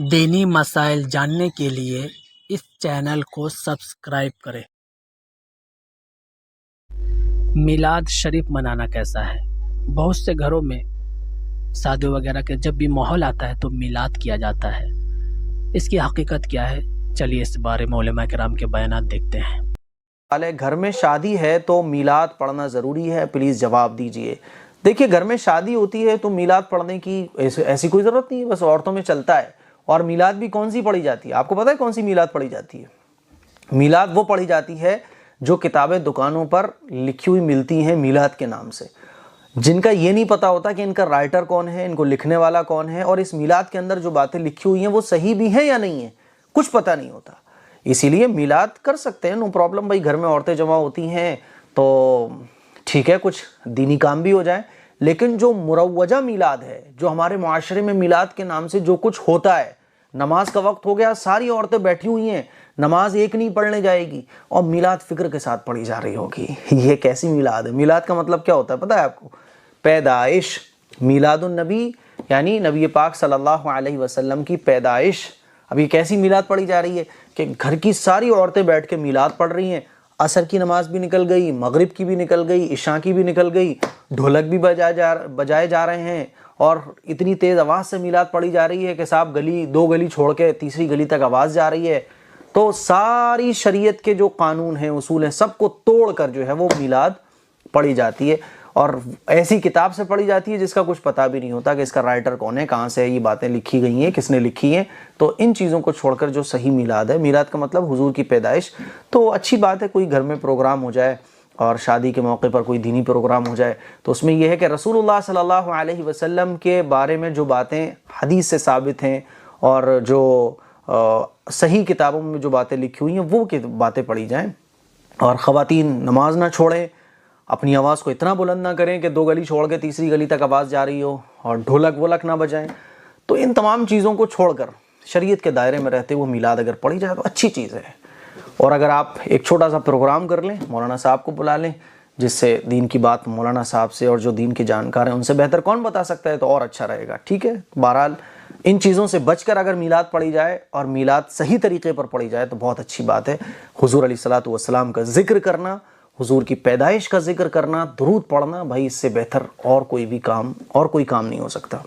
دینی مسائل جاننے کے لیے اس چینل کو سبسکرائب کریں۔ میلاد شریف منانا کیسا ہے؟ بہت سے گھروں میں شادی وغیرہ کے جب بھی ماحول آتا ہے تو میلاد کیا جاتا ہے۔ اس کی حقیقت کیا ہے؟ چلیے اس بارے میں علماء کرام کے بیانات دیکھتے ہیں۔ گھر میں شادی ہے تو میلاد پڑھنا ضروری ہے؟ پلیز جواب دیجئے۔ دیکھیے، گھر میں شادی ہوتی ہے تو میلاد پڑھنے کی ایسی کوئی ضرورت نہیں ہے، بس عورتوں میں چلتا ہے۔ اور میلاد بھی کون سی پڑھی جاتی ہے؟ آپ کو پتہ ہے کون سی میلاد پڑھی جاتی ہے؟ میلاد وہ پڑھی جاتی ہے جو کتابیں دکانوں پر لکھی ہوئی ملتی ہیں میلاد کے نام سے، جن کا یہ نہیں پتا ہوتا کہ ان کا رائٹر کون ہے، ان کو لکھنے والا کون ہے، اور اس میلاد کے اندر جو باتیں لکھی ہوئی ہیں وہ صحیح بھی ہیں یا نہیں ہیں، کچھ پتہ نہیں ہوتا۔ اسی لیے میلاد کر سکتے ہیں، نو پرابلم، بھائی گھر میں عورتیں جمع ہوتی ہیں تو ٹھیک ہے، کچھ دینی کام بھی ہو جائے۔ لیکن جو مروجہ میلاد ہے، جو ہمارے معاشرے میں میلاد کے نام سے جو کچھ ہوتا ہے، نماز کا وقت ہو گیا، ساری عورتیں بیٹھی ہوئی ہیں، نماز ایک نہیں پڑھنے جائے گی اور میلاد فکر کے ساتھ پڑھی جا رہی ہوگی، یہ کیسی میلاد ہے؟ میلاد کا مطلب کیا ہوتا ہے پتہ ہے آپ کو؟ پیدائش۔ میلاد النبی یعنی نبی پاک صلی اللہ علیہ وسلم کی پیدائش۔ اب یہ کیسی میلاد پڑھی جا رہی ہے کہ گھر کی ساری عورتیں بیٹھ کے میلاد پڑھ رہی ہیں، عصر کی نماز بھی نکل گئی، مغرب کی بھی نکل گئی، عشاء کی بھی نکل گئی، ڈھولک بھی بجائے جا رہے ہیں، اور اتنی تیز آواز سے میلاد پڑھی جا رہی ہے کہ صاحب دو گلی چھوڑ کے تیسری گلی تک آواز جا رہی ہے۔ تو ساری شریعت کے جو قانون ہیں، اصول ہیں، سب کو توڑ کر جو ہے وہ میلاد پڑھی جاتی ہے، اور ایسی کتاب سے پڑھی جاتی ہے جس کا کچھ پتہ بھی نہیں ہوتا کہ اس کا رائٹر کون ہے، کہاں سے یہ باتیں لکھی گئی ہیں، کس نے لکھی ہیں۔ تو ان چیزوں کو چھوڑ کر جو صحیح میلاد ہے، میلاد کا مطلب حضور کی پیدائش، تو اچھی بات ہے کوئی گھر میں پروگرام ہو جائے اور شادی کے موقع پر کوئی دینی پروگرام ہو جائے تو اس میں یہ ہے کہ رسول اللہ صلی اللہ علیہ وسلم کے بارے میں جو باتیں حدیث سے ثابت ہیں اور جو صحیح کتابوں میں جو باتیں لکھی ہوئی ہیں وہ باتیں پڑھی جائیں، اور خواتین نماز نہ چھوڑیں، اپنی آواز کو اتنا بلند نہ کریں کہ دو گلی چھوڑ کے تیسری گلی تک آواز جا رہی ہو، اور ڈھولک وولک نہ بجائیں۔ تو ان تمام چیزوں کو چھوڑ کر شریعت کے دائرے میں رہتے ہوئے میلاد اگر پڑھی جائے تو اچھی چیز ہے۔ اور اگر آپ ایک چھوٹا سا پروگرام کر لیں، مولانا صاحب کو بلا لیں، جس سے دین کی بات مولانا صاحب سے اور جو دین کے جانکار ہیں ان سے بہتر کون بتا سکتا ہے، تو اور اچھا رہے گا۔ ٹھیک ہے، بہرحال ان چیزوں سے بچ کر اگر میلاد پڑھی جائے اور میلاد صحیح طریقے پر پڑھی جائے تو بہت اچھی بات ہے۔ حضور علیہ الصلوۃ والسلام کا ذکر کرنا، حضور کی پیدائش کا ذکر کرنا، درود پڑھنا، بھائی اس سے بہتر اور کوئی کام نہیں ہو سکتا۔